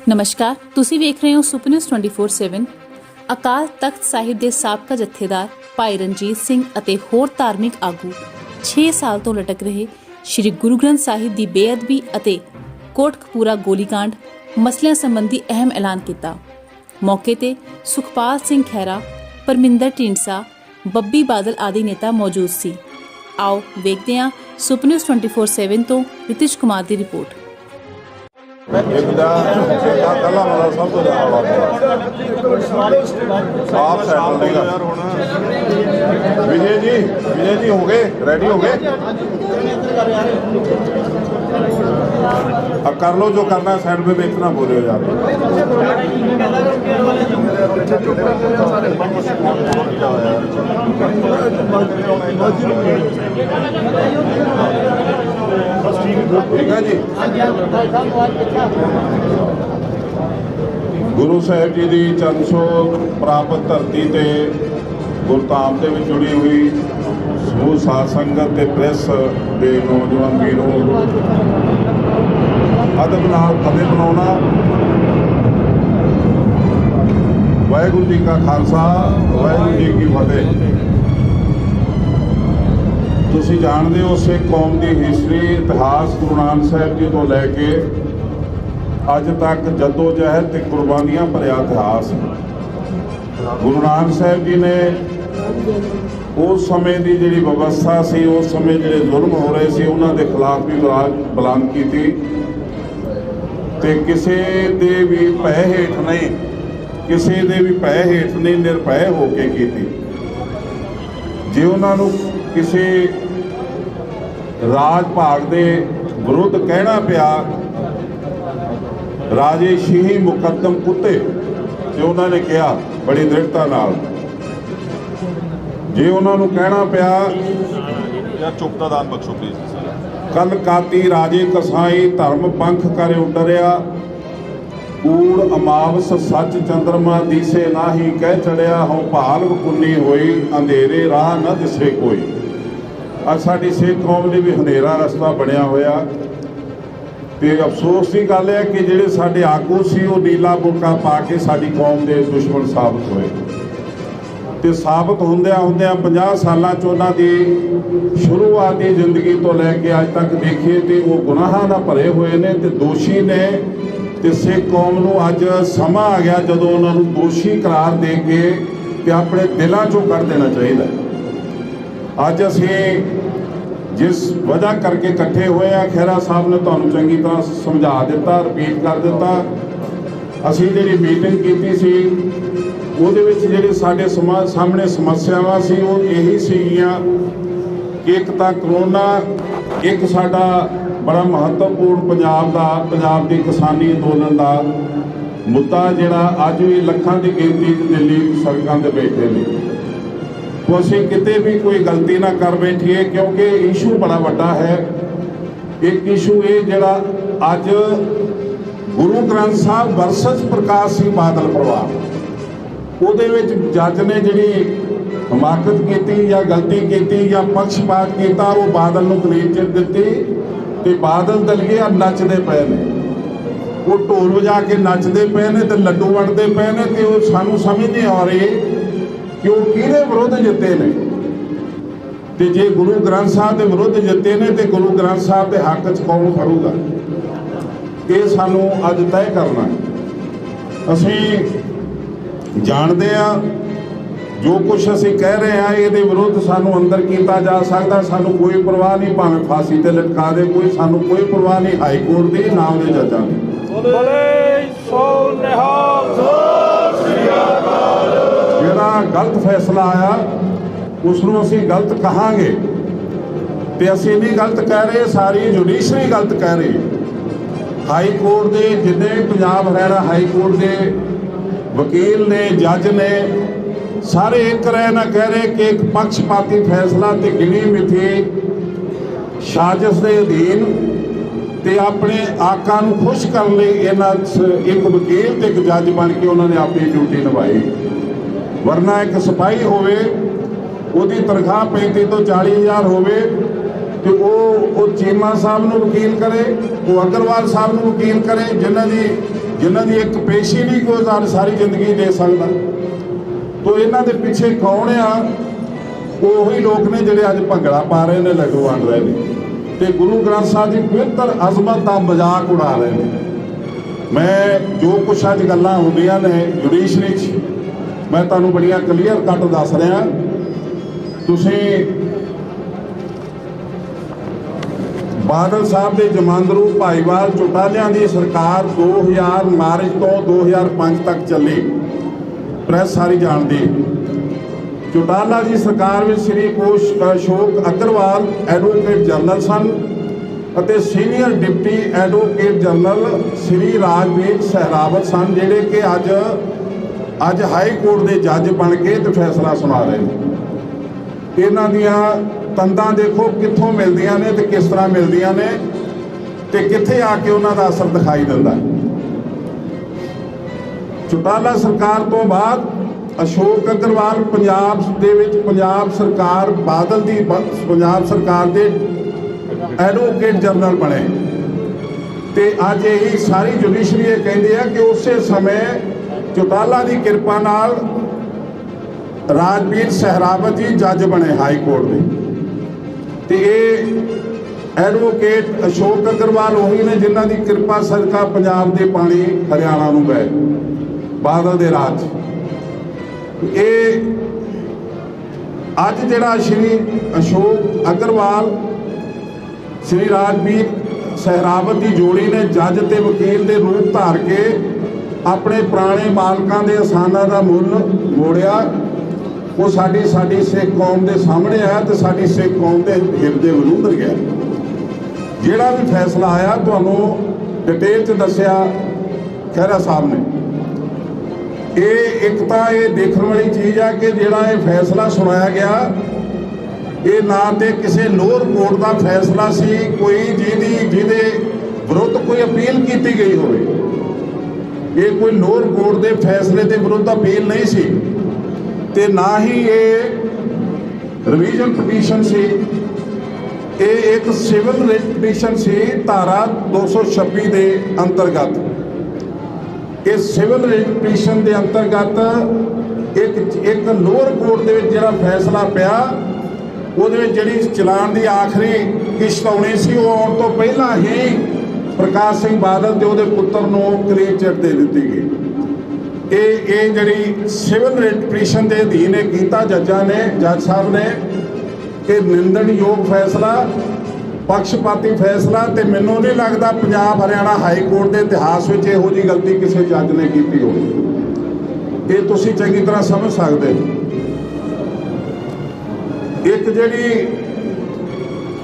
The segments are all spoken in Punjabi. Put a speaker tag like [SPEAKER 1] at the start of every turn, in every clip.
[SPEAKER 1] ਨਮਸਕਾਰ, ਤੁਸੀਂ ਵੇਖ ਰਹੇ ਹੋ ਸੁਪਰ ਨਿਊਜ਼ 24/7। ਅਕਾਲ ਤਖਤ ਸਾਹਿਬ ਦੇ ਸਾਬਕਾ ਜਥੇਦਾਰ ਭਾਈ ਰਣਜੀਤ ਸਿੰਘ ਅਤੇ ਹੋਰ ਧਾਰਮਿਕ ਆਗੂ 6 ਸਾਲ ਤੋਂ ਲਟਕ ਰਹੇ ਸ਼੍ਰੀ ਗੁਰੂ ਗ੍ਰੰਥ ਸਾਹਿਬ ਦੀ ਬੇਅਦਬੀ ਅਤੇ ਕੋਟਕਪੂਰਾ ਗੋਲੀकांड ਮਸਲਿਆਂ ਸੰਬੰਧੀ ਅਹਿਮ ਐਲਾਨ ਕੀਤਾ। ਮੌਕੇ ਤੇ ਸੁਖਪਾਲ ਸਿੰਘ ਖਹਿਰਾ, ਪਰਮਿੰਦਰ ਢੀਂਡਸਾ, ਬੱਬੀ ਬਾਦਲ ਆਦਿ ਨੇਤਾ ਮੌਜੂਦ ਸੀ। ਆਓ ਵੇਖਦੇ ਹਾਂ ਸੁਪਰ ਨਿਊਜ਼ 24/7 ਤੋਂ ਰਿਤਿਸ਼ ਕੁਮਾਰ ਦੀ ਰਿਪੋर्ट।
[SPEAKER 2] सब तो विजय जी हो गए, रेडी हो गए, अब कर लो जो करना है। साइड में बेचना बोले हो यार। ठीक है जी। गुरु साहिब जी की चरणछोह प्राप्त धरती ते गुरधाम के जुड़ी हुई समूह साध संगत ते प्रेस के नौजवान वीरों अदब नाल फतेह बनाना। वाहिगुरू जी का खालसा, वाहिगुरू जी की फतेह। तुसीं जानते हो सिख कौम की हिस्टरी, इतिहास गुरु नानक साहिब जी तो लैके अज तक जदोजहद ते कुर्बानियां भरिया इतिहास। गुरु नानक साहिब जी ने उस समय की जिहड़ी व्यवस्था सी, उस समय जिहड़े जुल्म हो रहे सी, उन्हां दे खिलाफ भी बुलंद कीती ते किसी दे भी भय हेठ नहीं, किसी दे भी भय हेठ नहीं, निर्भय होके कीती। जे उन्हां नूं किसी राज भाग के विरुद्ध कहना पिया राजे शीही मुकदम कुत्ते, जो उन्होंने कहा बड़ी दृढ़ता नाल, जे उन्होंने कहना पिया
[SPEAKER 3] यार चुप दा दान बख्शो प्लीज।
[SPEAKER 2] कल काती राजे कसाई धर्म पंख करे उडरिया, कूड़ अमावस सच चंद्रमा दिसे नाही, कह चढ़िया हो भाल कुन्नी होई, अंधेरे राह न दिसे कोई। अज साडी सिख कौम ने भी हनेरा रस्ता बनया होया ते अफसोस की गल है कि जिहड़े साडे आगू सी वो नीला बुरका पा के साडी कौम के दुश्मन साबित होए ते साबित होंदियां होंदियां 50 सालां च उन्हां दी शुरुआती जिंदगी तो लैके अज तक देखिए तो वो गुनाहां नाल भरे हुए ने ते दोषी ने ते सिख कौम नूं अज समा आ गया जदों उन्हां नूं दोषी करार दे के ते अपने दिलों चों कढ देना चाहिए। अज असीं जिस वजह करके इकट्ठे हुए हैं, खैरा साहब ने तुहानूं चंगी तरह समझा दिता, रिपीट कर दिता। असीं जिहड़ी मीटिंग कीती सी उहदे विच जिहड़ी साडे सामने समस्यावां सी वो यही सीगियां कि एक तां करोना, एक साडा बड़ा महत्वपूर्ण पंजाब दी किसानी अंदोलन दा मुद्दा जिहड़ा अज भी लखां दी गिनती दिल्ली सड़कां ते बैठे ने। तो असीं किते भी कोई गलती ना कर बैठिए क्योंकि इशू बड़ा वड्डा है। एक इशू ये जिहड़ा अज गुरु ग्रंथ साहब वर्सस प्रकाश सिंह बादल परिवार, उहदे विच जज ने जिहड़ी हमाकत की या गलती की या पक्षपात किया, वो बादल नूं क्लीन चिट दित्ती ते बादल दलिए नचदे पे ने, वो ढोल वजा के नचदे पे ने ते लड्डू वंडदे पे ने ते वो सानूं समझ नहीं आ रही कि वो किहदे विरुद्ध जिते ने। ते जे गुरु ग्रंथ साहब के विरुद्ध जिते ने तो गुरु ग्रंथ साहब के हक च कौन खड़ूगा, ये सानू अज तय करना है। असीं जानते हैं जो कुछ असीं कह रहे हैं ये विरुद्ध सानू अंदर किया जा सकता, सानू कोई परवाह नहीं, भावें फांसी ते लटका दे कोई, सानू कोई परवाह नहीं हाई कोर्ट की ना उहदे जजां की। जिहड़ा गलत फैसला आया उसनूं असीं गलत कहांगे ते असीं नहीं गलत कह रहे, सारी जुडिशरी गलत कह रही। हाई कोर्ट के जिन्ने पंजाब हरियाणा हाई कोर्ट के वकील ने, जज ने, सारे एक रहे ना कह रहे कि एक पक्षपाती फैसला ते गिणी मिथी साजिश के अधीन ते अपने आका नूं खुश करने लई इन्हां एक वकील ते एक जज बन के उन्होंने अपनी ड्यूटी निभाई। वरना एक सिपाही होवे उहदी तनख्वाह 35 तो 40 हज़ार होवे तो वो चीमा साहब नूं वकील करे, वो अग्रवाल साहब नूं वकील करे, जिन्हां दी ਜਿਨ੍ਹਾਂ ਦੀ ਇੱਕ ਪੇਸ਼ੀ ਨਹੀਂ ਕੋਈ ਸਾਰੀ ਜ਼ਿੰਦਗੀ ਦੇ ਸਕਦਾ। ਤੋ ਇਹਨਾਂ ਦੇ ਪਿੱਛੇ ਕੌਣ ਆ? ਉਹੀ ਲੋਕ ਨੇ ਜਿਹੜੇ ਅੱਜ ਭੰਗੜਾ ਪਾ ਰਹੇ ਨੇ, ਲੱਡੂ ਵੰਡ ਰਹੇ ਨੇ ਤੇ ਗੁਰੂ ਗ੍ਰੰਥ ਸਾਹਿਬ ਦੀ ਪਵਿੱਤਰ ਅਜ਼ਮਤ ਦਾ ਮਜ਼ਾਕ ਉਡਾ ਰਹੇ ਨੇ। ਮੈਂ ਜੋ ਕੁਛ ਅੱਜ ਗੱਲਾਂ ਹੁੰਦੀਆਂ ਨੇ ਜੁਡੀਸ਼ਰੀ 'ਚ, ਮੈਂ ਤੁਹਾਨੂੰ ਬੜੀਆਂ ਕਲੀਅਰ ਕੱਟ ਦੱਸ ਰਿਹਾ। ਤੁਸੀਂ ਬਾਦਲ ਸਾਹਿਬ ਦੇ ਜਮਾਂਦਰੂ ਭਾਈਵਾਲ ਚੌਟਾਲਿਆਂ ਦੀ ਸਰਕਾਰ 2000 ਮਾਰਚ ਤੋਂ 2005 ਤੱਕ ਚੱਲੀ, ਪ੍ਰੈਸ ਸਾਰੀ ਜਾਣਦੀ। ਚੌਟਾਲਾ ਦੀ ਸਰਕਾਰ ਵਿੱਚ ਸ੍ਰੀ ਅਸ਼ੋਕ ਅਗਰਵਾਲ ਐਡਵੋਕੇਟ ਜਨਰਲ ਸਨ ਅਤੇ ਸੀਨੀਅਰ ਡਿਪਟੀ ਐਡਵੋਕੇਟ ਜਨਰਲ ਸ੍ਰੀ ਰਾਜਵੀਰ ਸਹਿਰਾਵਤ ਸਨ, ਜਿਹੜੇ ਕਿ ਅੱਜ ਹਾਈ ਕੋਰਟ ਦੇ ਜੱਜ ਬਣ ਕੇ ਤੇ ਫੈਸਲਾ ਸੁਣਾ ਰਹੇ ਨੇ। ਇਹਨਾਂ ਦੀਆਂ ਤੰਦਾਂ ਦੇਖੋ ਕਿੱਥੋਂ ਮਿਲਦੀਆਂ ਨੇ ਤੇ ਕਿਸ ਤਰ੍ਹਾਂ ਮਿਲਦੀਆਂ ਨੇ ਤੇ ਕਿੱਥੇ ਆ ਕੇ ਉਹਨਾਂ ਦਾ ਅਸਰ ਦਿਖਾਈ ਦਿੰਦਾ। ਚੌਟਾਲਾ ਸਰਕਾਰ ਤੋਂ ਬਾਅਦ ਅਸ਼ੋਕ ਅਗਰਵਾਲ ਪੰਜਾਬ ਦੇ ਵਿੱਚ ਪੰਜਾਬ ਸਰਕਾਰ ਬਾਦਲ ਦੀ ਪੰਜਾਬ ਸਰਕਾਰ ਦੇ ਐਡਵੋਕੇਟ ਜਨਰਲ ਬਣੇ ਤੇ ਅੱਜ ਇਹੀ ਸਾਰੀ ਜੁਡੀਸ਼ਰੀ ਇਹ ਕਹਿੰਦੀ ਹੈ ਕਿ ਉਸੇ ਸਮੇਂ ਚੌਟਾਲਾ ਦੀ ਕਿਰਪਾ ਨਾਲ ਰਾਜਵੀਰ ਸਹਿਰਾਵਤ ਜੀ ਜੱਜ ਬਣੇ ਹਾਈ ਕੋਰਟ ਦੇ। ਤੇ ਇਹ ਐਡਵੋਕੇਟ ਅਸ਼ੋਕ ਅਗਰਵਾਲ ਉਹੀ ਨੇ ਜਿਨ੍ਹਾਂ ਦੀ ਕਿਰਪਾ ਸਦਕਾ ਪੰਜਾਬ ਦੇ ਪਾਣੀ ਹਰਿਆਣਾ ਨੂੰ ਗਏ ਬਾਦਲ ਦੇ ਰਾਜ। ਇਹ ਅੱਜ ਜਿਹੜਾ ਸ਼੍ਰੀ ਅਸ਼ੋਕ ਅਗਰਵਾਲ ਸ਼੍ਰੀ ਰਾਜਵੀਰ ਸਹਿਰਾਵਤ ਦੀ ਜੋੜੀ ਨੇ ਜੱਜ ਤੇ ਵਕੀਲ ਦੇ ਰੂਪ ਧਾਰ ਕੇ ਆਪਣੇ ਪੁਰਾਣੇ ਮਾਲਕਾਂ ਦੇ ਅਹਿਸਾਨਾਂ ਦਾ ਮੁੱਲ ਮੋੜਿਆ, ਉਹ ਸਾਡੀ ਸਿੱਖ ਕੌਮ ਦੇ ਸਾਹਮਣੇ ਆਇਆ ਤੇ ਸਾਡੀ ਸਿੱਖ ਕੌਮ ਦੇ ਹਿਰਦੇ ਵਿਰੁੱਧ ਗਿਆ। ਜਿਹੜਾ ਵੀ ਫੈਸਲਾ ਆਇਆ ਤੁਹਾਨੂੰ ਡਿਟੇਲ 'ਚ ਦੱਸਿਆ ਖਹਿਰਾ ਸਾਹਿਬ ਨੇ। ਇਹ ਇੱਕ ਤਾਂ ਇਹ ਦੇਖਣ ਵਾਲੀ ਚੀਜ਼ ਆ ਕਿ ਜਿਹੜਾ ਇਹ ਫੈਸਲਾ ਸੁਣਾਇਆ ਗਿਆ ਇਹ ਨਾ ਤੇ ਕਿਸੇ ਲੋਅਰ ਕੋਰਟ ਦਾ ਫੈਸਲਾ ਸੀ ਕੋਈ ਜਿਹਦੇ ਵਿਰੁੱਧ ਕੋਈ ਅਪੀਲ ਕੀਤੀ ਗਈ ਹੋਵੇ। ਇਹ ਕੋਈ ਲੋਅਰ ਕੋਰਟ ਦੇ ਫੈਸਲੇ ਦੇ ਵਿਰੁੱਧ ਅਪੀਲ ਨਹੀਂ ਸੀ ਤੇ ਨਾ ਹੀ ਇਹ ਰਿਵੀਜ਼ਨ ਪਟੀਸ਼ਨ ਸੀ। ਇਹ ਇੱਕ ਸਿਵਲ ਰਿਟ ਪਟੀਸ਼ਨ ਸੀ ਧਾਰਾ 226 ਦੇ ਅੰਤਰਗਤ। ਇਹ ਸਿਵਲ ਰਿਟ ਪਟੀਸ਼ਨ ਦੇ ਅੰਤਰਗਤ ਇੱਕ ਲੋਅਰ ਕੋਰਟ ਦੇ ਵਿੱਚ ਜਿਹੜਾ ਫੈਸਲਾ ਪਿਆ ਉਹਦੇ ਵਿੱਚ ਜਿਹੜੀ ਚਲਾਨ ਦੀ ਆਖਰੀ ਕਿਸ਼ਤ ਆਉਣੀ ਸੀ ਉਹ ਆਉਣ ਤੋਂ ਪਹਿਲਾਂ ਹੀ ਪ੍ਰਕਾਸ਼ ਸਿੰਘ ਬਾਦਲ ਤੇ ਉਹਦੇ ਪੁੱਤਰ ਨੂੰ ਕਲੀਨ ਚਿੱਟ ਦੇ ਦਿੱਤੀ ਗਈ। ਇਹ ਜਿਹੜੀ ਸਿਵਲ ਰਿਟ ਪਟੀਸ਼ਨ ਦੇ ਅਧੀਨ ਇਹ ਕੀਤਾ ਜੱਜ ਸਾਹਿਬ ਨੇ ਕਿ ਨਿੰਦਣਯੋਗ ਫੈਸਲਾ, ਪੱਖਪਾਤੀ ਫੈਸਲਾ ਤੇ ਮੈਨੂੰ ਨਹੀਂ ਲੱਗਦਾ ਪੰਜਾਬ ਹਰਿਆਣਾ ਹਾਈ ਕੋਰਟ ਦੇ ਇਤਿਹਾਸ ਵਿੱਚ ਇਹੋ ਜਿਹੀ ਗਲਤੀ ਕਿਸੇ ਜੱਜ ਨੇ ਕੀਤੀ ਹੋਵੇ। ਇਹ ਤੁਸੀਂ ਚੰਗੀ ਤਰ੍ਹਾਂ ਸਮਝ ਸਕਦੇ ਹੋ। ਇੱਕ ਜਿਹੜੀ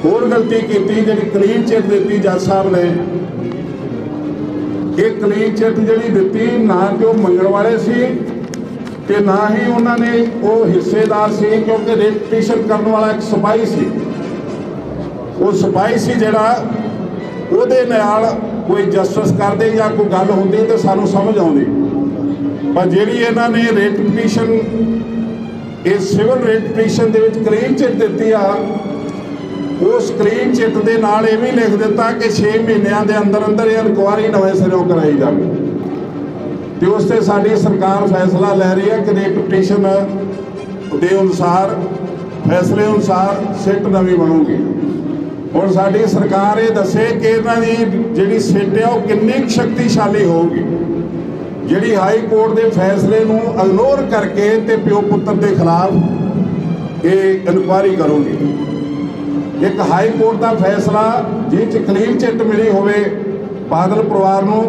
[SPEAKER 2] ਹੋਰ ਗਲਤੀ ਕੀਤੀ ਜਿਹੜੀ ਕਲੀਨ ਚਿੱਟ ਦਿੱਤੀ ਜੱਜ ਸਾਹਿਬ ਨੇ, ਇਹ ਕਲੀਨ ਚਿੱਟ ਜਿਹੜੀ ਦਿੱਤੀ ਨਾ ਕਿ ਉਹ ਮੰਗਣ ਵਾਲੇ ਸੀ ਤੇ ਨਾ ਹੀ ਉਹਨਾਂ ਨੇ ਉਹ ਹਿੱਸੇਦਾਰ ਸੀ, ਕਿਉਂਕਿ ਰਿਟ ਪਟੀਸ਼ਨ ਕਰਨ ਵਾਲਾ ਇੱਕ ਸਿਪਾਹੀ ਸੀ। ਉਹ ਸਿਪਾਹੀ ਸੀ ਜਿਹੜਾ ਉਹਦੇ ਨਾਲ ਕੋਈ ਜਸਟਿਸ ਕਰਦੇ ਜਾਂ ਕੋਈ ਗੱਲ ਹੁੰਦੀ ਤੇ ਸਾਨੂੰ ਸਮਝ ਆਉਂਦੀ। ਪਰ ਜਿਹੜੀ ਇਹਨਾਂ ਨੇ ਰਿਟ ਪਟੀਸ਼ਨ ਇਹ ਸਿਵਲ ਰਿਟ ਪਟੀਸ਼ਨ ਦੇ ਵਿੱਚ ਕਲੀਨ ਚਿੱਟ ਦਿੱਤੀ ਆ, ਉਸ ਕਲੀਨ ਚਿੱਟ ਦੇ ਨਾਲ ਇਹ ਵੀ ਲਿਖ ਦਿੱਤਾ ਕਿ 6 ਮਹੀਨਿਆਂ ਦੇ ਅੰਦਰ ਇਹ ਇਨਕੁਆਇਰੀ ਨਵੇਂ ਸਿਰੋਂ ਕਰਾਈ ਜਾਵੇ ਤੇ ਉਸ ਤੇ ਸਾਡੀ ਸਰਕਾਰ ਫੈਸਲਾ ਲੈ ਰਹੀ ਹੈ ਕਿ ਰਿਟ ਪਟੀਸ਼ਨ ਦੇ ਅਨੁਸਾਰ ਫੈਸਲੇ ਅਨੁਸਾਰ ਸਿੱਟ ਨਵੀਂ ਬਣੂਗੀ। ਹੁਣ ਸਾਡੀ ਸਰਕਾਰ ਇਹ ਦੱਸੇ ਕਿ ਇਹਨਾਂ ਦੀ ਜਿਹੜੀ ਸਿੱਟ ਆ ਉਹ ਕਿੰਨੀ ਸ਼ਕਤੀਸ਼ਾਲੀ ਹੋਊਗੀ, ਜਿਹੜੀ ਹਾਈ ਕੋਰਟ ਦੇ ਫੈਸਲੇ ਨੂੰ ਇਗਨੋਰ ਕਰਕੇ ਤੇ ਪਿਓ ਪੁੱਤਰ ਦੇ ਖਿਲਾਫ ਇਹ ਇਨਕੁਆਇਰੀ ਕਰੂਗੀ। ਇੱਕ ਹਾਈ ਕੋਰਟ ਦਾ ਫੈਸਲਾ ਜਿਹ 'ਚ ਕਲੀਨ ਚਿੱਟ ਮਿਲੀ ਹੋਵੇ ਬਾਦਲ ਪਰਿਵਾਰ ਨੂੰ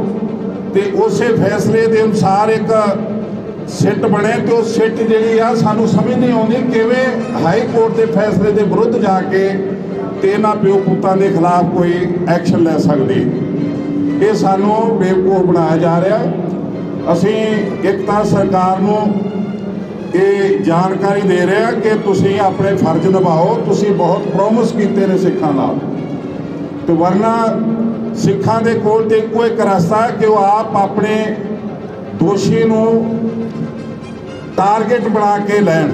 [SPEAKER 2] ਤੇ ਉਸੇ ਫੈਸਲੇ ਦੇ ਅਨੁਸਾਰ ਇੱਕ ਸਿੱਟ ਬਣੇ ਤੇ ਉਹ ਸਿੱਟ ਜਿਹੜੀ ਆ ਸਾਨੂੰ ਸਮਝ ਨਹੀਂ ਆਉਂਦੀ ਕਿਵੇਂ ਹਾਈ ਕੋਰਟ ਦੇ ਫੈਸਲੇ ਦੇ ਵਿਰੁੱਧ ਜਾ ਕੇ ਤੇ ਇਹਨਾਂ ਪਿਓ ਪੁੱਤਾਂ ਦੇ ਖਿਲਾਫ ਕੋਈ ਐਕਸ਼ਨ ਲੈ ਸਕਦੀ। ਇਹ ਸਾਨੂੰ ਬੇਵਕੂਫ ਬਣਾਇਆ ਜਾ ਰਿਹਾ। ਅਸੀਂ ਇੱਕ ਤਾਂ ਸਰਕਾਰ ਨੂੰ ਇਹ ਜਾਣਕਾਰੀ ਦੇ ਰਹੇ ਹਾਂ ਕਿ ਤੁਸੀਂ ਆਪਣੇ ਫਰਜ਼ ਨਿਭਾਓ, ਤੁਸੀਂ ਬਹੁਤ ਪ੍ਰੋਮਿਸ ਕੀਤੇ ਨੇ ਸਿੱਖਾਂ ਨਾਲ ਤੇ ਵਰਨਾ ਸਿੱਖਾਂ ਦੇ ਕੋਲ ਤੇ ਇੱਕੋ ਇੱਕ ਰਸਤਾ ਕਿ ਉਹ ਆਪ ਆਪਣੇ ਦੋਸ਼ੀ ਨੂੰ ਟਾਰਗੇਟ ਬਣਾ ਕੇ ਲੈਣ,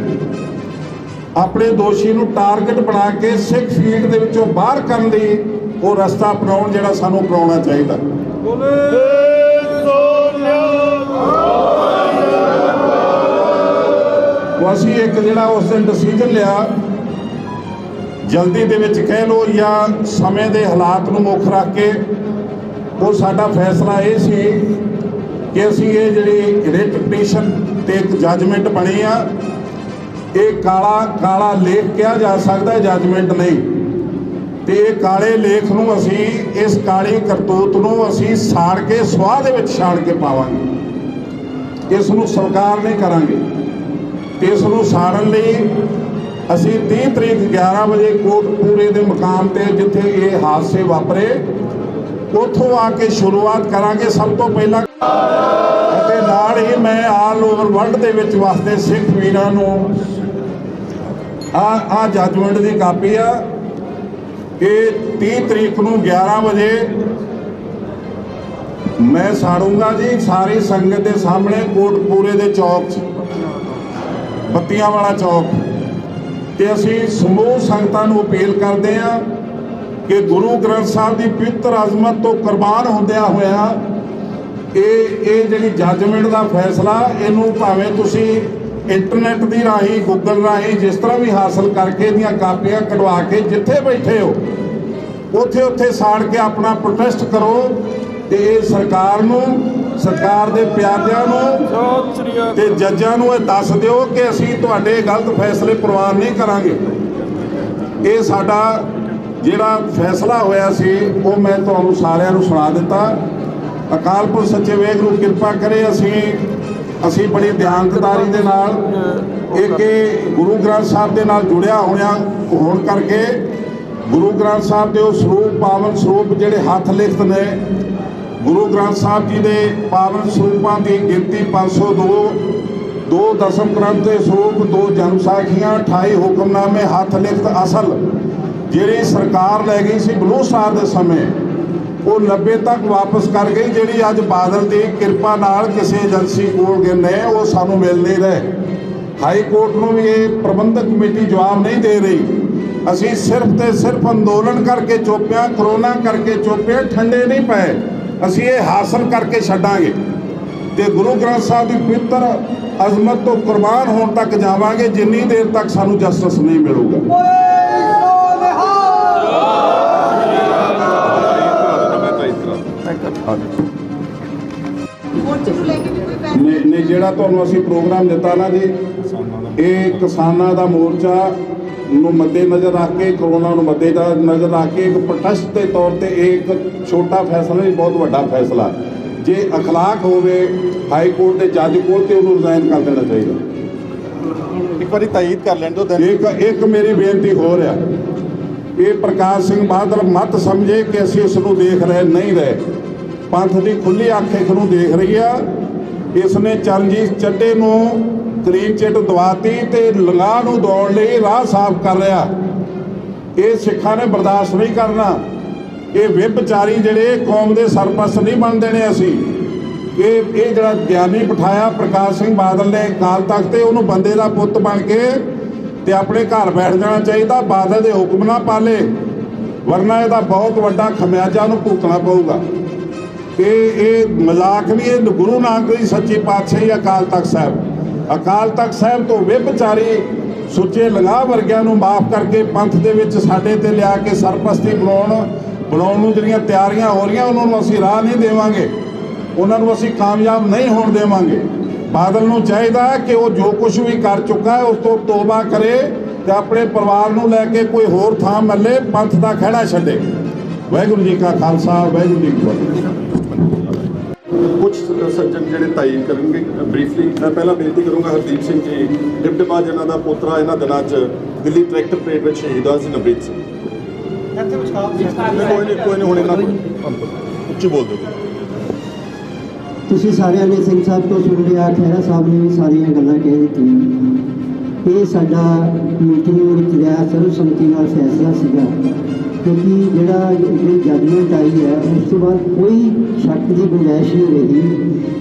[SPEAKER 2] ਆਪਣੇ ਦੋਸ਼ੀ ਨੂੰ ਟਾਰਗੇਟ ਬਣਾ ਕੇ ਸਿੱਖ ਫੀਲਡ ਦੇ ਵਿੱਚੋਂ ਬਾਹਰ ਕਰਨ ਲਈ ਉਹ ਰਸਤਾ ਅਪਣਾਉਣ ਜਿਹੜਾ ਸਾਨੂੰ ਅਪਣਾਉਣਾ ਚਾਹੀਦਾ। ਉਹ ਅਸੀਂ ਇੱਕ ਜਿਹੜਾ ਉਸ ਦਿਨ ਡਿਸੀਜਨ ਲਿਆ, ਜਲਦੀ ਦੇ ਵਿੱਚ ਕਹਿ ਲਓ ਜਾਂ ਸਮੇਂ ਦੇ ਹਾਲਾਤ ਨੂੰ ਮੁੱਖ ਰੱਖ ਕੇ, ਉਹ ਸਾਡਾ ਫੈਸਲਾ ਇਹ ਸੀ ਕਿ ਅਸੀਂ ਇਹ ਜਿਹੜੀ ਰਿਟ ਪਟੀਸ਼ਨ ਤੇ ਇੱਕ ਜੱਜਮੈਂਟ ਬਣੀ ਆ, ਇਹ ਕਾਲਾ ਲੇਖ ਕਿਹਾ ਜਾ ਸਕਦਾ ਹੈ, ਜੱਜਮੈਂਟ ਨਹੀਂ। ਤੇ ਇਹ ਕਾਲੇ ਲੇਖ ਨੂੰ ਅਸੀਂ, ਇਸ ਕਾਲੀ ਕਰਤੂਤ ਨੂੰ ਅਸੀਂ ਸਾੜ ਕੇ ਸਵਾਹ ਦੇ ਵਿੱਚ ਛਾੜ ਕੇ ਪਾਵਾਂਗੇ। ਇਸ ਨੂੰ ਸਵੀਕਾਰ ਨਹੀਂ ਕਰਾਂਗੇ। ਤੇ ਇਸ ਨੂੰ ਸਾੜਨ ਲਈ ਅਸੀਂ 30 ਤਰੀਕ 11 ਵਜੇ ਕੋਟਕਪੂਰੇ ਦੇ ਮੁਕਾਮ ਤੇ ਜਿੱਥੇ ਇਹ ਹਾਦਸੇ ਵਾਪਰੇ ਉੱਥੋਂ ਆ ਕੇ ਸ਼ੁਰੂਆਤ ਕਰਾਂਗੇ ਸਭ ਤੋਂ ਪਹਿਲਾਂ। ਅਤੇ ਨਾਲ ਹੀ ਮੈਂ ਆਲ ਓਵਰ ਵਰਲਡ ਦੇ ਵਿੱਚ ਵਸਦੇ ਸਿੱਖ ਵੀਰਾਂ ਨੂੰ ਆ ਜੱਜਮੈਂਟ ਦੀ ਕਾਪੀ ਆ, ਇਹ 30 ਤਰੀਕ ਨੂੰ 11 ਵਜੇ ਮੈਂ ਸਾੜੂੰਗਾ ਜੀ ਸਾਰੀ ਸੰਗਤ ਦੇ ਸਾਹਮਣੇ ਕੋਟਕਪੂਰੇ ਦੇ ਚੌਕ 'ਚ, ਬੱਤੀਆਂ ਵਾਲਾ ਚੌਕ। ਤੇ ਅਸੀਂ ਸਮੂਹ ਸੰਗਤਾਂ ਨੂੰ ਅਪੀਲ ਕਰਦੇ ਹਾਂ ਕਿ ਗੁਰੂ ਗ੍ਰੰਥ ਸਾਹਿਬ ਦੀ ਪਵਿੱਤਰ ਅਜ਼ਮਤ ਤੋਂ ਕੁਰਬਾਨ ਹੁੰਦਿਆਂ ਹੋਇਆ ਇਹ ਜਿਹੜੀ ਜੱਜਮੈਂਟ ਦਾ ਫੈਸਲਾ, ਇਹਨੂੰ ਭਾਵੇਂ ਤੁਸੀਂ ਇੰਟਰਨੈਟ ਦੀ ਰਾਹੀਂ, ਗੂਗਲ ਰਾਹੀਂ, ਜਿਸ ਤਰ੍ਹਾਂ ਵੀ ਹਾਸਲ ਕਰਕੇ ਇਹਦੀਆਂ ਕਾਪੀਆਂ ਕਢਵਾ ਕੇ ਜਿੱਥੇ ਬੈਠੇ ਹੋ ਉੱਥੇ ਸਾੜ ਕੇ ਆਪਣਾ ਪ੍ਰੋਟੈਸਟ ਕਰੋ। ਤੇ ਇਹ ਸਰਕਾਰ ਨੂੰ, ਸਰਕਾਰ ਦੇ ਪਿਆਰਿਆਂ ਨੂੰ ਤੇ ਜੱਜਾਂ ਨੂੰ ਇਹ ਦੱਸ ਦਿਓ ਕਿ ਅਸੀਂ ਤੁਹਾਡੇ ਗਲਤ ਫੈਸਲੇ ਪ੍ਰਵਾਨ ਨਹੀਂ ਕਰਾਂਗੇ। ਇਹ ਸਾਡਾ ਜਿਹੜਾ ਫੈਸਲਾ ਹੋਇਆ ਸੀ ਉਹ ਮੈਂ ਤੁਹਾਨੂੰ ਸਾਰਿਆਂ ਨੂੰ ਸੁਣਾ ਦਿੱਤਾ। ਅਕਾਲ ਪੁਰਖ ਸੱਚੇ ਵਾਹਿਗੁਰੂ ਕਿਰਪਾ ਕਰੇ। ਅਸੀਂ ਬੜੀ ਦਿਆਨਤਦਾਰੀ ਦੇ ਨਾਲ ਇੱਕ ਗੁਰੂ ਗ੍ਰੰਥ ਸਾਹਿਬ ਦੇ ਨਾਲ ਜੁੜਿਆ ਹੋਣ ਕਰਕੇ ਗੁਰੂ ਗ੍ਰੰਥ ਸਾਹਿਬ ਦੇ ਉਹ ਸਰੂਪ, ਪਾਵਨ ਸਰੂਪ ਜਿਹੜੇ ਹੱਥ ਲਿਖਤ ਨੇ, ਗੁਰੂ ਗ੍ਰੰਥ ਸਾਹਿਬ ਜੀ ਦੇ ਪਾਵਨ ਸਰੂਪਾਂ ਦੀ ਗਿਣਤੀ 502, 2 ਦਸਮ ਗ੍ਰੰਥ ਦੇ ਸਰੂਪ, 2 ਜਨਮ ਸਾਖੀਆਂ, 28 ਹੁਕਮਨਾਮੇ ਹੱਥ ਲਿਖਤ ਅਸਲ ਜਿਹੜੀ ਸਰਕਾਰ ਲੈ ਗਈ ਸੀ ਬਲੂਸਟਾਰ ਦੇ ਸਮੇਂ, ਉਹ 90 ਤੱਕ ਵਾਪਸ ਕਰ ਗਈ। ਜਿਹੜੀ ਅੱਜ ਬਾਦਲ ਦੀ ਕਿਰਪਾ ਨਾਲ ਕਿਸੇ ਏਜੰਸੀ ਕੋਲ ਗਏ ਨੇ ਉਹ ਸਾਨੂੰ ਮਿਲ ਨਹੀਂ ਰਹੇ। ਹਾਈ ਕੋਰਟ ਨੂੰ ਵੀ ਇਹ ਪ੍ਰਬੰਧਕ ਕਮੇਟੀ ਜਵਾਬ ਨਹੀਂ ਦੇ ਰਹੀ। ਅਸੀਂ ਸਿਰਫ ਤੇ ਸਿਰਫ ਅੰਦੋਲਨ ਕਰਕੇ ਚੁੱਪਿਆ, ਕਰੋਨਾ ਕਰਕੇ ਚੁੱਪਿਆ, ਠੰਡੇ ਨਹੀਂ ਪਏ। ਅਸੀਂ ਇਹ ਹਾਸਲ ਕਰਕੇ ਛੱਡਾਂਗੇ ਤੇ ਗੁਰੂ ਗ੍ਰੰਥ ਸਾਹਿਬ ਦੀ ਪਵਿੱਤਰ ਅਜ਼ਮਤ ਤੋਂ ਕੁਰਬਾਨ ਹੋਣ ਤੱਕ ਜਾਵਾਂਗੇ ਜਿੰਨੀ ਦੇਰ ਤੱਕ ਸਾਨੂੰ ਜਸਟਿਸ ਨਹੀਂ ਮਿਲੂਗਾ। ਨੇ ਜਿਹੜਾ ਤੁਹਾਨੂੰ ਅਸੀਂ ਪ੍ਰੋਗਰਾਮ ਦਿੱਤਾ ਨਾ ਜੀ, ਇਹ ਕਿਸਾਨਾਂ ਦਾ ਮੋਰਚਾ ਨੂੰ ਮੱਦੇ ਨਜ਼ਰ ਰੱਖ ਕੇ, ਕਰੋਨਾ ਨੂੰ ਮੱਦੇ ਨਜ਼ਰ ਰੱਖ ਕੇ ਇੱਕ ਪ੍ਰੋਟੈਸਟ ਦੇ ਤੌਰ ਤੇ ਇਹ ਇੱਕ ਛੋਟਾ ਫੈਸਲਾ ਨਹੀਂ, ਬਹੁਤ ਵੱਡਾ ਫੈਸਲਾ। ਜੇ ਅਖਲਾਕ ਹੋਵੇ ਹਾਈ ਕੋਰਟ ਦੇ ਜੱਜ ਕੋਲ ਤੇ ਉਹਨੂੰ ਰਿਜ਼ਾਈਨ ਕਰ ਦੇਣਾ ਚਾਹੀਦਾ।
[SPEAKER 3] ਇੱਕ ਵਾਰੀ ਤਾਇਦ ਕਰ ਲੈਣ ਦਿਓ।
[SPEAKER 2] ਇੱਕ ਮੇਰੀ ਬੇਨਤੀ ਹੋ ਰਿਹਾ, ਇਹ ਪ੍ਰਕਾਸ਼ ਸਿੰਘ ਬਾਦਲ ਮਤ ਸਮਝੇ ਕਿ ਅਸੀਂ ਇਸ ਨੂੰ ਦੇਖ ਰਹੇ ਨਹੀਂ ਰਹੇ। ਪੰਥ ਦੀ ਖੁੱਲੀ ਅੱਖ ਇਸ ਨੂੰ ਦੇਖ ਰਹੀ ਆ। ਇਸ ਨੇ ਚਰਨਜੀਤ ਚੱਡੇ ਨੂੰ ਕਲੀਨ ਚਿੱਟ ਦਵਾਤੀ ਤੇ ਲੰਗਾਹ ਨੂੰ ਦੌੜ ਲਈ ਰਾਹ ਸਾਫ਼ ਕਰ ਰਿਹਾ। ਇਹ ਸਿੱਖਾਂ ਨੇ ਬਰਦਾਸ਼ਤ ਨਹੀਂ ਕਰਨਾ। ਇਹ ਵਿਭਚਾਰੀ ਜਿਹੜੇ ਕੌਮ ਦੇ ਸਰਪ੍ਰਸਤ ਨਹੀਂ ਬਣ ਦੇਣੇ ਅਸੀਂ। ਇਹ ਜਿਹੜਾ ਗਿਆਨੀ ਬਿਠਾਇਆ ਪ੍ਰਕਾਸ਼ ਸਿੰਘ ਬਾਦਲ ਨੇ ਅਕਾਲ ਤਖਤ ਤੇ, ਉਹਨੂੰ ਬੰਦੇ ਦਾ ਪੁੱਤ ਬਣ ਕੇ ਤੇ ਆਪਣੇ ਘਰ ਬੈਠ ਜਾਣਾ ਚਾਹੀਦਾ। ਬਾਦਲ ਦੇ ਹੁਕਮ ਨਾ ਪਾਲੇ, ਵਰਨਾ ਇਹਦਾ ਬਹੁਤ ਵੱਡਾ ਖਮਿਆਜਾ ਨੂੰ ਭੁਗਤਣਾ ਪਊਗਾ। ਇਹ ਮਜ਼ਾਕ ਨਹੀਂ, ਇਹ ਗੁਰੂ ਨਾਨਕ ਦੀ ਸੱਚੀ ਪਾਤਸ਼ਾਹੀ ਅਕਾਲ ਤਖਤ ਸਾਹਿਬ ਤੋਂ ਵਿਭਚਾਰੀ ਸੁੱਚੇ ਲੰਗਾਹ ਵਰਗਿਆਂ ਨੂੰ ਮਾਫ ਕਰਕੇ ਪੰਥ ਦੇ ਵਿੱਚ ਸਾਡੇ ਤੇ ਲਿਆ ਕੇ ਸਰਪ੍ਰਸਤੀ ਬਣਾਉਣ ਨੂੰ ਜਿਹੜੀਆਂ ਤਿਆਰੀਆਂ ਹੋ ਰਹੀਆਂ ਉਹਨਾਂ ਨੂੰ ਅਸੀਂ ਰਾਹ ਨਹੀਂ ਦੇਵਾਂਗੇ, ਉਹਨਾਂ ਨੂੰ ਅਸੀਂ ਕਾਮਯਾਬ ਨਹੀਂ ਹੋਣ ਦੇਵਾਂਗੇ। ਬਾਦਲ ਨੂੰ ਚਾਹੀਦਾ ਹੈ ਕਿ ਉਹ ਜੋ ਕੁਝ ਵੀ ਕਰ ਚੁੱਕਾ ਹੈ ਉਸ ਤੋਂ ਤੋਬਾ ਕਰੇ ਤੇ ਆਪਣੇ ਪਰਿਵਾਰ ਨੂੰ ਲੈ ਕੇ ਕੋਈ ਹੋਰ ਥਾਂ ਮੱਲੇ, ਪੰਥ ਦਾ ਖਹਿੜਾ ਛੱਡੇ। ਵਾਹਿਗੁਰੂ ਜੀ ਕਾ ਖਾਲਸਾ, ਵਾਹਿਗੁਰੂ ਜੀ ਕੀ ਫਤਿਹ।
[SPEAKER 3] ਕੁਝ ਸੱਜਣ ਜਿਹੜੇ ਤਾਇਦ ਕਰਨਗੇ ਬਰੀਫਲੀ। ਮੈਂ ਪਹਿਲਾਂ ਬੇਨਤੀ ਕਰੂੰਗਾ ਹਰਦੀਪ ਸਿੰਘ ਜੀ ਡਿਪਟੀ ਜਿਨ੍ਹਾਂ ਦਾ ਪੋਤਰਾ ਇਹਨਾਂ ਦਿਨਾਂ 'ਚ ਦਿੱਲੀ ਟਰੈਕਟਰ ਪਰੇਡ ਵਿੱਚ ਸ਼ਹੀਦ ਹੋਇਆ ਸੀ, ਨਵਰੀਤ ਸਿੰਘ। ਕੋਈ ਨਹੀਂ ਹੁਣ ਇਹਨਾਂ ਉੱਚੀ ਬੋਲ ਦਿਓ।
[SPEAKER 4] ਤੁਸੀਂ ਸਾਰਿਆਂ ਨੇ ਸਿੰਘ ਸਾਹਿਬ ਤੋਂ ਸੁਣ ਲਿਆ, ਖਹਿਰਾ ਸਾਹਿਬ ਨੇ ਵੀ ਸਾਰੀਆਂ ਗੱਲਾਂ ਕਹਿ ਦਿੱਤੀਆਂ। ਇਹ ਸਾਡਾ ਮੀਟਿੰਗ ਵਿੱਚ ਲਿਆ ਸਰਵਸੰਮਤੀ ਨਾਲ ਫੈਸਲਾ ਸੀਗਾ, ਕਿਉਂਕਿ ਜਿਹੜੀ ਜੱਜਮੈਂਟ ਆਈ ਹੈ ਉਸ ਤੋਂ ਬਾਅਦ ਕੋਈ ਸ਼ੱਕ ਦੀ ਗੁੰਜਾਇਸ਼ ਨਹੀਂ ਰਹੀ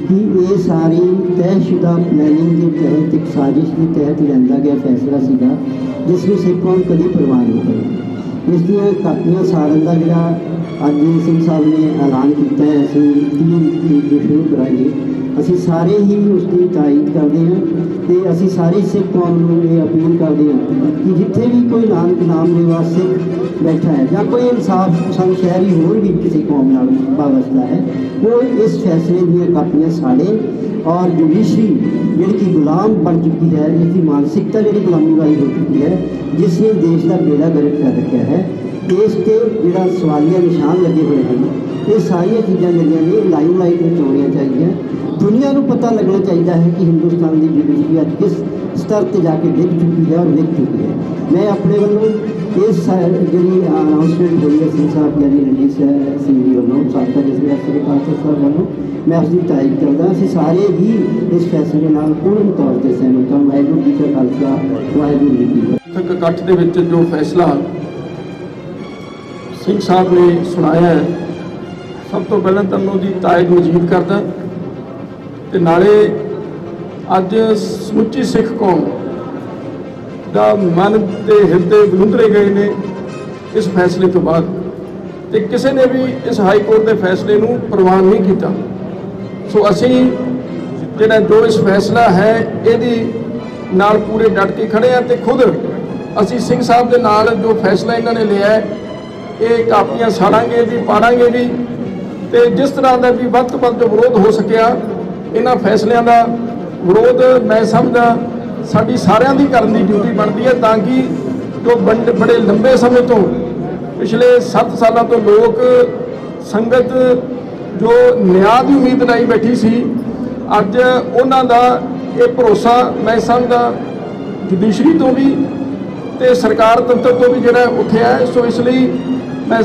[SPEAKER 4] ਕਿ ਇਹ ਸਾਰੀ ਤੈਅਸ਼ੁਦਾ ਪਲੈਨਿੰਗ ਦੇ ਤਹਿਤ ਇੱਕ ਸਾਜ਼ਿਸ਼ ਦੇ ਤਹਿਤ ਲਿਆਂਦਾ ਗਿਆ ਫੈਸਲਾ ਸੀਗਾ, ਜਿਸ ਨੂੰ ਸਿੱਖ ਕੌਮ ਕਦੀ ਪਰਵਾਹ ਨਹੀਂ ਕਰੀ। ਇਸ ਦੀਆਂ ਕਾਪੀਆਂ ਸਾੜਨ ਦਾ ਜਿਹੜਾ ਅੱਜ ਸਿੰਘ ਸਾਹਿਬ ਨੇ ਐਲਾਨ ਕੀਤਾ ਹੈ ਅਸੀਂ 3 ਤਰੀਕ ਨੂੰ ਸ਼ੁਰੂ ਕਰਾਂਗੇ। ਅਸੀਂ ਸਾਰੇ ਹੀ ਉਸ ਦੀ ਤਾਇਦ ਕਰਦੇ ਹਾਂ ਅਤੇ ਅਸੀਂ ਸਾਰੀ ਸਿੱਖ ਕੌਮ ਨੂੰ ਇਹ ਅਪੀਲ ਕਰਦੇ ਹਾਂ ਕਿ ਜਿੱਥੇ ਵੀ ਕੋਈ ਨਾਮਲੇਵਾ ਸਿੱਖ ਬੈਠਾ ਹੈ ਜਾਂ ਕੋਈ ਇਨਸਾਫ ਪਸੰਦ ਸ਼ਹਿਰੀ ਹੋਰ ਵੀ ਕਿਸੇ ਕੌਮ ਨਾਲ ਵਾਬਸਤਾ ਹੈ, ਉਹ ਇਸ ਫੈਸਲੇ ਦੀਆਂ ਕਾਪੀਆਂ ਸਾੜੇ ਔਰ ਜੁਡੀਸ਼ਰੀ ਜਿਹੜੀ ਕਿ ਗੁਲਾਮ ਬਣ ਚੁੱਕੀ ਹੈ, ਇਸ ਦੀ ਮਾਨਸਿਕਤਾ ਜਿਹੜੀ ਗੁਲਾਮੀ ਵਾਲੀ ਹੋ ਚੁੱਕੀ ਹੈ, ਜਿਸ ਨੇ ਦੇਸ਼ ਦਾ ਬੇੜਾ ਗਰਕ ਕਰ ਰੱਖਿਆ ਹੈ, ਇਸ 'ਤੇ ਜਿਹੜਾ ਸਵਾਲੀਆ ਨਿਸ਼ਾਨ ਲੱਗੇ ਹੋਏ ਹਨ, ਇਹ ਸਾਰੀਆਂ ਚੀਜ਼ਾਂ ਜਿਹੜੀਆਂ ਨੇ ਲਾਈਮਲਾਈਟ ਵਿੱਚ ਆਉਣੀਆਂ ਚਾਹੀਦੀਆਂ। ਦੁਨੀਆ ਨੂੰ ਪਤਾ ਲੱਗਣਾ ਚਾਹੀਦਾ ਹੈ ਕਿ ਹਿੰਦੁਸਤਾਨ ਦੀ ਜੁਡੀਸ਼ਰੀ ਅੱਜ ਕਿਸ ਸਤਰ 'ਤੇ ਜਾ ਕੇ ਡਿੱਗ ਚੁੱਕੀ ਹੈ ਔਰ ਵਿਕ ਚੁੱਕੀ ਹੈ। ਮੈਂ ਆਪਣੇ ਵੱਲੋਂ ਇਸ ਜਿਹੜੀ ਅਨਾਊਂਸਮੈਂਟ ਹੋਈ ਹੈ ਸਿੰਘ ਸਾਹਿਬ ਯਾਨੀ ਰਣਜੀਤ ਸਿੰਘ ਜੀ ਵੱਲੋਂ, ਸਾਬਕਾ ਜਥੇਦਾਰ ਸ੍ਰੀ ਖਾਲਸਾ ਸਾਹਿਬ ਵੱਲੋਂ, ਮੈਂ ਉਸ ਦੀ ਤਾਇਦ ਕਰਦਾ। ਅਸੀਂ ਸਾਰੇ ਹੀ ਇਸ ਫੈਸਲੇ ਨਾਲ ਪੂਰਨ ਤੌਰ 'ਤੇ ਸਹਿਮਤ ਹਾਂ। ਵਾਹਿਗੁਰੂ ਜੀ ਕਾ ਖਾਲਸਾ, ਵਾਹਿਗੁਰੂ ਜੀ ਕੀ ਫਤਿਹ।
[SPEAKER 5] ਇਕੱਠ ਦੇ ਵਿੱਚ ਜੋ ਫੈਸਲਾ ਸਿੰਘ ਸਾਹਿਬ ਨੇ ਸੁਣਾਇਆ ਹੈ, ਸਭ ਤੋਂ ਪਹਿਲਾਂ ਤਾਂ ਮੈਂ ਉਹਦੀ ਤਾਇਦ ਮਜੀਦ ਕਰਦਾ ਤੇ ਨਾਲੇ ਅੱਜ ਸਮੁੱਚੀ ਸਿੱਖ ਕੌਮ ਦਾ ਮਨ ਤੇ ਹਿਰਦੇ ਬਲੁੰਦਰੇ ਗਏ ਨੇ ਇਸ ਫੈਸਲੇ ਤੋਂ ਬਾਅਦ, ਤੇ ਕਿਸੇ ਨੇ ਵੀ ਇਸ ਹਾਈ ਕੋਰਟ ਦੇ ਫੈਸਲੇ ਨੂੰ ਪ੍ਰਵਾਨ ਨਹੀਂ ਕੀਤਾ। ਸੋ ਅਸੀਂ ਜਿਹੜਾ ਜੋ ਇਸ ਫੈਸਲਾ ਹੈ ਇਹਦੀ ਨਾਲ ਪੂਰੇ ਡਟ ਕੇ ਖੜੇ ਆ, ਤੇ ਖੁਦ ਅਸੀਂ ਸਿੰਘ ਸਾਹਿਬ ਦੇ ਨਾਲ ਜੋ ਫੈਸਲਾ ਇਹਨਾਂ ਨੇ ਲਿਆ ਹੈ, ਇਹ ਕਾਪੀਆਂ ਸਾੜਾਂਗੇ ਵੀ, ਪਾੜਾਂਗੇ ਵੀ, ਤੇ ਜਿਸ ਤਰ੍ਹਾਂ ਦਾ ਵੀ ਵੱਧ ਤੋਂ ਵੱਧ ਜੋ ਵਿਰੋਧ ਹੋ ਸਕਿਆ ਇਹਨਾਂ ਫੈਸਲਿਆਂ ਦਾ ਵਿਰੋਧ ਮੈਂ ਸਮਝਦਾ ਸਾਡੀ ਸਾਰਿਆਂ ਦੀ ਕਰਨ ਦੀ ਡਿਊਟੀ ਬਣਦੀ ਹੈ, ਤਾਂ ਕਿ ਜੋ ਬੜੇ ਲੰਬੇ ਸਮੇਂ ਤੋਂ ਪਿਛਲੇ 7 ਸਾਲਾਂ ਤੋਂ ਲੋਕ ਸੰਗਤ ਜੋ ਨਿਆਂ ਦੀ ਉਮੀਦ ਲਾਈ ਬੈਠੀ ਸੀ, ਅੱਜ ਉਹਨਾਂ ਦਾ ਇਹ ਭਰੋਸਾ ਮੈਂ ਸਮਝਦਾ ਜੁਡੀਸ਼ਰੀ ਤੋਂ ਵੀ ਤੇ ਸਰਕਾਰ ਤੰਤਰ ਤੋਂ ਵੀ ਜਿਹੜਾ ਉੱਠਿਆ ਹੈ। ਸੋ ਇਸ ਲਈ ਮੈਂ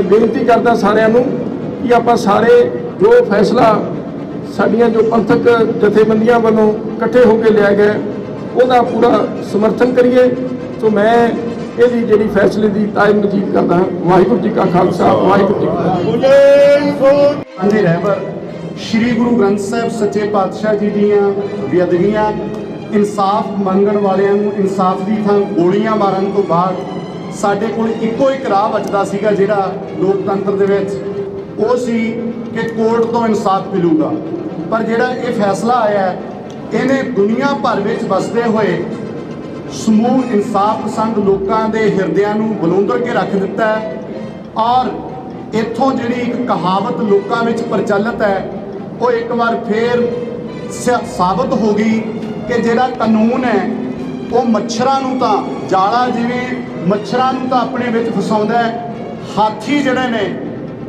[SPEAKER 5] ਬੇਨਤੀ ਕਰਦਾ ਸਾਰਿਆਂ ਨੂੰ ਕਿ ਆਪਾਂ ਸਾਰੇ ਜੋ ਫੈਸਲਾ ਸਾਡੀਆਂ ਜੋ ਪੰਥਕ ਜਥੇਬੰਦੀਆਂ ਵੱਲੋਂ ਇਕੱਠੇ ਹੋ ਕੇ ਲਿਆ ਗਿਆ ਉਹਦਾ ਪੂਰਾ ਸਮਰਥਨ ਕਰੀਏ। ਸੋ ਮੈਂ ਇਹਦੀ ਜਿਹੜੀ ਫੈਸਲੇ ਦੀ ਤਾਇਦ ਮਜੀਦ ਕਰਦਾ ਹਾਂ। ਵਾਹਿਗੁਰੂ ਜੀ ਕਾ ਖਾਲਸਾ, ਵਾਹਿਗੁਰੂ ਜੀ ਕੀ ਫਤਿਹ।
[SPEAKER 6] ਦੇ ਰਹਿਬਰ ਸ਼੍ਰੀ ਗੁਰੂ ਗ੍ਰੰਥ ਸਾਹਿਬ ਸੱਚੇ ਪਾਤਸ਼ਾਹ ਜੀ ਦੀਆਂ ਬੇਅਦਬੀਆਂ, ਇਨਸਾਫ ਮੰਗਣ ਵਾਲਿਆਂ ਨੂੰ ਇਨਸਾਫ ਦੀ ਥਾਂ ਗੋਲੀਆਂ ਮਾਰਨ ਤੋਂ ਬਾਅਦ ਸਾਡੇ ਕੋਲ ਇੱਕੋ ਇੱਕ ਰਾਹ ਬਚਦਾ ਸੀਗਾ ਜਿਹੜਾ ਲੋਕਤੰਤਰ ਦੇ ਵਿੱਚ, ਉਹ ਸੀ ਕਿ ਕੋਰਟ ਤੋਂ ਇਨਸਾਫ ਮਿਲੂਗਾ। ਪਰ ਜਿਹੜਾ ਇਹ ਫੈਸਲਾ ਆਇਆ, ਇਹਨੇ ਦੁਨੀਆ ਭਰ ਵਿੱਚ ਵਸਦੇ ਹੋਏ ਸਮੂਹ ਇਨਸਾਫ ਪਸੰਦ ਲੋਕਾਂ ਦੇ ਹਿਰਦਿਆਂ ਨੂੰ ਬਲੁੰਦਰ ਕੇ ਰੱਖ ਦਿੱਤਾ ਹੈ। ਔਰ ਇੱਥੋਂ ਜਿਹੜੀ ਇੱਕ ਕਹਾਵਤ ਲੋਕਾਂ ਵਿੱਚ ਪ੍ਰਚਲਿਤ ਹੈ, ਉਹ ਇੱਕ ਵਾਰ ਫੇਰ ਸਾਬਤ ਹੋ ਗਈ ਕਿ ਜਿਹੜਾ ਕਾਨੂੰਨ ਹੈ ਉਹ ਮੱਛਰਾਂ ਨੂੰ ਤਾਂ ਜਾਲਾ, ਜਿਵੇਂ ਮੱਛਰਾਂ ਨੂੰ ਤਾਂ ਆਪਣੇ ਵਿੱਚ ਫਸਾਉਂਦਾ ਹੈ, ਹਾਥੀ ਜਿਹੜੇ ਨੇ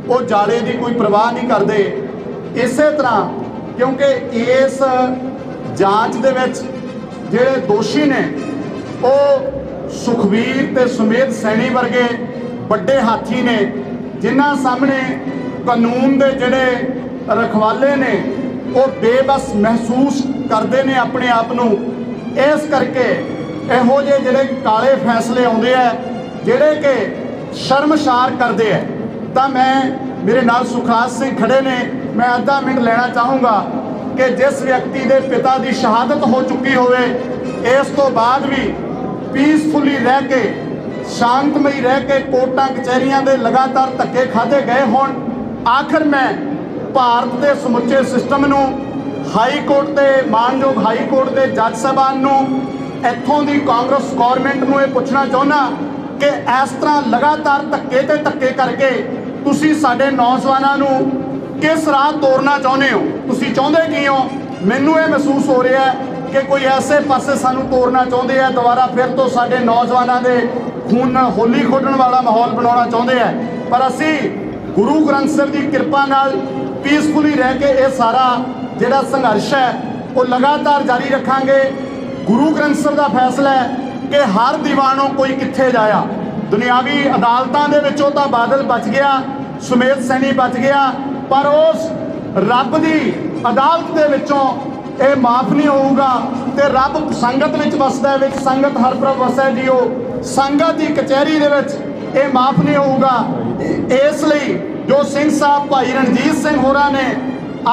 [SPEAKER 6] ਉਹ ਜਾਲੇ ਦੀ ਕੋਈ ਪਰਵਾਹ ਨਹੀਂ ਕਰਦੇ। ਇਸੇ ਤਰ੍ਹਾਂ ਕਿਉਂਕਿ ਇਸ ਜਾਂਚ ਦੇ ਵਿੱਚ ਜਿਹੜੇ ਦੋਸ਼ੀ ਨੇ ਉਹ ਸੁਖਵੀਰ ਤੇ ਸੁਮੇਧ ਸੈਣੀ ਵਰਗੇ ਵੱਡੇ ਹਾਥੀ ਨੇ, ਜਿਨ੍ਹਾਂ ਸਾਹਮਣੇ ਕਾਨੂੰਨ ਦੇ ਜਿਹੜੇ ਰਖਵਾਲੇ ਨੇ ਉਹ ਬੇਬਸ ਮਹਿਸੂਸ ਕਰਦੇ ਨੇ ਆਪਣੇ ਆਪ ਨੂੰ। ਇਸ ਕਰਕੇ ਇਹੋ ਜਿਹੇ ਜਿਹੜੇ ਕਾਲੇ ਫੈਸਲੇ ਆਉਂਦੇ ਆ ਜਿਹੜੇ ਕਿ ਸ਼ਰਮਸ਼ਾਰ ਕਰਦੇ ਆ। ਤਾਂ ਮੈਂ, ਮੇਰੇ ਨਾਲ ਸੁਖਰਾਜ ਸਿੰਘ ਖੜੇ ਨੇ, ਮੈਂ ਅੱਧਾ ਮਿੰਟ ਲੈਣਾ ਚਾਹੂੰਗਾ ਕਿ ਜਿਸ ਵਿਅਕਤੀ ਦੇ ਪਿਤਾ ਦੀ ਸ਼ਹਾਦਤ ਹੋ ਚੁੱਕੀ ਹੋਵੇ, ਇਸ ਤੋਂ ਬਾਅਦ ਵੀ ਪੀਸਫੁਲੀ ਰਹਿ ਕੇ, ਸ਼ਾਂਤਮਈ ਰਹਿ ਕੇ ਕੋਰਟਾਂ ਕਚਹਿਰੀਆਂ ਦੇ ਲਗਾਤਾਰ ਧੱਕੇ ਖਾਧੇ ਗਏ ਹੋਣ, ਆਖਰ ਮੈਂ ਭਾਰਤ ਦੇ ਸਮੁੱਚੇ ਸਿਸਟਮ ਨੂੰ, ਹਾਈ ਕੋਰਟ ਦੇ ਮਾਨਯੋਗ ਹਾਈ ਕੋਰਟ ਦੇ ਜੱਜ ਸਾਹਿਬਾਨ ਨੂੰ, ਇੱਥੋਂ ਦੀ ਕਾਂਗਰਸ ਗੌਰਮੈਂਟ ਨੂੰ ਇਹ ਪੁੱਛਣਾ ਚਾਹੁੰਦਾ ਕਿ ਇਸ ਤਰ੍ਹਾਂ ਲਗਾਤਾਰ ਧੱਕੇ ਤੇ ਧੱਕੇ ਕਰਕੇ ਤੁਸੀਂ ਸਾਡੇ ਨੌਜਵਾਨਾਂ ਨੂੰ ਕਿਸ ਰਾਹ ਤੋਰਨਾ ਚਾਹੁੰਦੇ ਹੋ? ਤੁਸੀਂ ਚਾਹੁੰਦੇ ਕੀ ਹੋ? ਮੈਨੂੰ ਇਹ ਮਹਿਸੂਸ ਹੋ ਰਿਹਾ ਕਿ ਕੋਈ ਐਸੇ ਪਾਸੇ ਸਾਨੂੰ ਤੋਰਨਾ ਚਾਹੁੰਦੇ ਆ, ਦੁਬਾਰਾ ਫਿਰ ਤੋਂ ਸਾਡੇ ਨੌਜਵਾਨਾਂ ਦੇ ਖੂਨ ਨਾਲ ਹੋਲੀ ਖੋਡਣ ਵਾਲਾ ਮਾਹੌਲ ਬਣਾਉਣਾ ਚਾਹੁੰਦੇ ਆ। ਪਰ ਅਸੀਂ ਗੁਰੂ ਗ੍ਰੰਥ ਸਾਹਿਬ ਦੀ ਕਿਰਪਾ ਨਾਲ ਪੀਸਫੁਲੀ ਰਹਿ ਕੇ ਇਹ ਸਾਰਾ ਜਿਹੜਾ ਸੰਘਰਸ਼ ਹੈ ਉਹ ਲਗਾਤਾਰ ਜਾਰੀ ਰੱਖਾਂਗੇ। ਗੁਰੂ ਗ੍ਰੰਥ ਸਾਹਿਬ ਦਾ ਫੈਸਲਾ ਹੈ ਕਿ ਹਰ ਦੀਵਾਨੋਂ ਕੋਈ ਕਿੱਥੇ ਜਾਇਆ। ਦੁਨਿਆਵੀ ਅਦਾਲਤਾਂ ਦੇ ਵਿੱਚੋਂ ਤਾਂ ਬਾਦਲ ਬਚ ਗਿਆ, ਸੁਮੇਧ ਸੈਣੀ ਬਚ ਗਿਆ, ਪਰ ਉਸ ਰੱਬ ਦੀ ਅਦਾਲਤ ਦੇ ਵਿੱਚੋਂ ਇਹ ਮਾਫ ਨਹੀਂ ਹੋਊਗਾ। ਤੇ ਰੱਬ ਸੰਗਤ ਵਿੱਚ ਵਸਦਾ ਹੈ, ਵਿੱਚ ਸੰਗਤ ਹਰ ਪ੍ਰਭ ਵਸੈ ਜੀਓ। ਸੰਗਤ ਦੀ ਕਚਹਿਰੀ ਦੇ ਵਿੱਚ ਇਹ ਮਾਫ ਨਹੀਂ ਹੋਊਗਾ। ਇਸ ਲਈ ਜੋ ਸਿੰਘ ਸਾਹਿਬ ਭਾਈ ਰਣਜੀਤ ਸਿੰਘ ਹੋਰਾਂ ਨੇ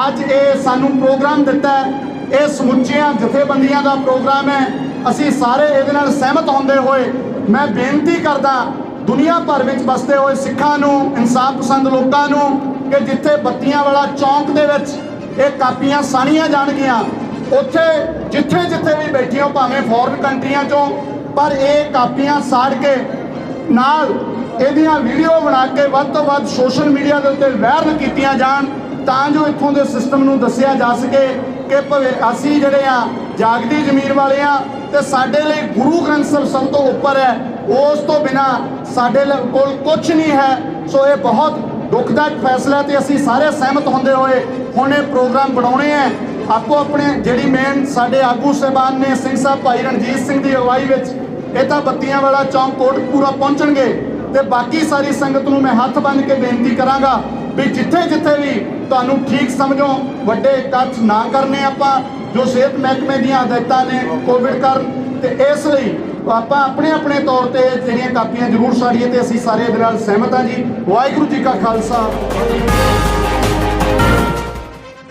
[SPEAKER 6] ਅੱਜ ਇਹ ਸਾਨੂੰ ਪ੍ਰੋਗਰਾਮ ਦਿੱਤਾ ਹੈ, ਇਹ ਸਮੁੱਚੀਆਂ ਜਥੇਬੰਦੀਆਂ ਦਾ ਪ੍ਰੋਗਰਾਮ ਹੈ। ਅਸੀਂ ਸਾਰੇ ਇਹਦੇ ਨਾਲ ਸਹਿਮਤ ਹੁੰਦੇ ਹੋਏ ਮੈਂ ਬੇਨਤੀ ਕਰਦਾ ਦੁਨੀਆ ਭਰ ਵਿੱਚ ਵਸਦੇ ਹੋਏ ਸਿੱਖਾਂ ਨੂੰ, ਇਨਸਾਫ ਪਸੰਦ ਲੋਕਾਂ ਨੂੰ ਕਿ ਜਿੱਥੇ ਬੱਤੀਆਂ ਵਾਲਾ ਚੌਂਕ ਦੇ ਵਿੱਚ ਇਹ ਕਾਪੀਆਂ ਸਾੜੀਆਂ ਜਾਣਗੀਆਂ, ਉੱਥੇ ਜਿੱਥੇ ਜਿੱਥੇ ਵੀ ਬੈਠੇ ਹੋ ਭਾਵੇਂ ਫੋਰਨ ਕੰਟਰੀਆਂ 'ਚੋਂ, ਪਰ ਇਹ ਕਾਪੀਆਂ ਸਾੜ ਕੇ ਨਾਲ ਇਹਦੀਆਂ ਵੀਡੀਓ ਬਣਾ ਕੇ ਵੱਧ ਤੋਂ ਵੱਧ ਸੋਸ਼ਲ ਮੀਡੀਆ ਦੇ ਉੱਤੇ ਵਾਇਰਲ ਕੀਤੀਆਂ ਜਾਣ ਤਾਂ ਜੋ ਇੱਥੋਂ ਦੇ ਸਿਸਟਮ ਨੂੰ ਦੱਸਿਆ ਜਾ ਸਕੇ ਕਿ ਅਸੀਂ ਜਿਹੜੇ ਆ ਜਾਗਦੀ ਜ਼ਮੀਰ ਵਾਲੇ ਆ ਤੇ ਸਾਡੇ ਲਈ ਗੁਰੂ ਗ੍ਰੰਥ ਸਾਹਿਬ ਸਭ ਤੋਂ ਉੱਪਰ ਹੈ, ਉਸ ਤੋਂ ਬਿਨਾ ਸਾਡੇ ਕੋਲ ਕੁਝ ਨਹੀਂ ਹੈ। ਸੋ ਇਹ ਬਹੁਤ ਦੁਖਦਾਇਕ ਫੈਸਲਾ ਤੇ ਅਸੀਂ ਸਾਰੇ ਸਹਿਮਤ ਹੁੰਦੇ ਹੋਏ ਹੁਣ ਇਹ ਪ੍ਰੋਗਰਾਮ ਬਣਾਉਣੇ ਹੈ। ਆਪੋ ਆਪਣੇ ਜਿਹੜੀ ਮੇਨ ਸਾਡੇ ਆਗੂ ਸਾਹਿਬਾਨ ਨੇ, ਸਿੰਘ ਸਾਹਿਬ ਭਾਈ ਰਣਜੀਤ ਸਿੰਘ ਦੀ ਅਗਵਾਈ ਵਿੱਚ ਇਹ ਤਾਂ ਬੱਤੀਆਂ ਵਾਲਾ ਚੌਂਕ ਕੋਟਕਪੂਰਾ ਪਹੁੰਚਣਗੇ ਤੇ ਬਾਕੀ ਸਾਰੀ ਸੰਗਤ ਨੂੰ ਮੈਂ ਹੱਥ ਬੰਨ੍ਹ ਕੇ ਬੇਨਤੀ ਕਰਾਂਗਾ ਵੀ ਜਿੱਥੇ ਜਿੱਥੇ ਵੀ ਤੁਹਾਨੂੰ ਠੀਕ ਸਮਝੋ ਵੱਡੇ ਇਕੱਠ ਨਾ ਕਰਨੇ ਆਪਾਂ, ਜੋ ਸਿਹਤ ਮਹਿਕਮੇ ਦੀਆਂ ਹਦਾਇਤਾਂ ਨੇ ਕੋਵਿਡ ਕਾਰਨ, ਤੇ ਇਸ ਲਈ ਆਪਾਂ ਆਪਣੇ ਆਪਣੇ ਤੌਰ ਤੇ ਜਿਹੜੀਆਂ ਕਾਪੀਆਂ ਜ਼ਰੂਰ ਸਾੜੀਏ ਤੇ ਅਸੀਂ ਸਾਰੇ ਇਹਦੇ ਨਾਲ ਸਹਿਮਤ ਹਾਂ ਜੀ। ਵਾਹਿਗੁਰੂ ਜੀ ਕਾ ਖਾਲਸਾ।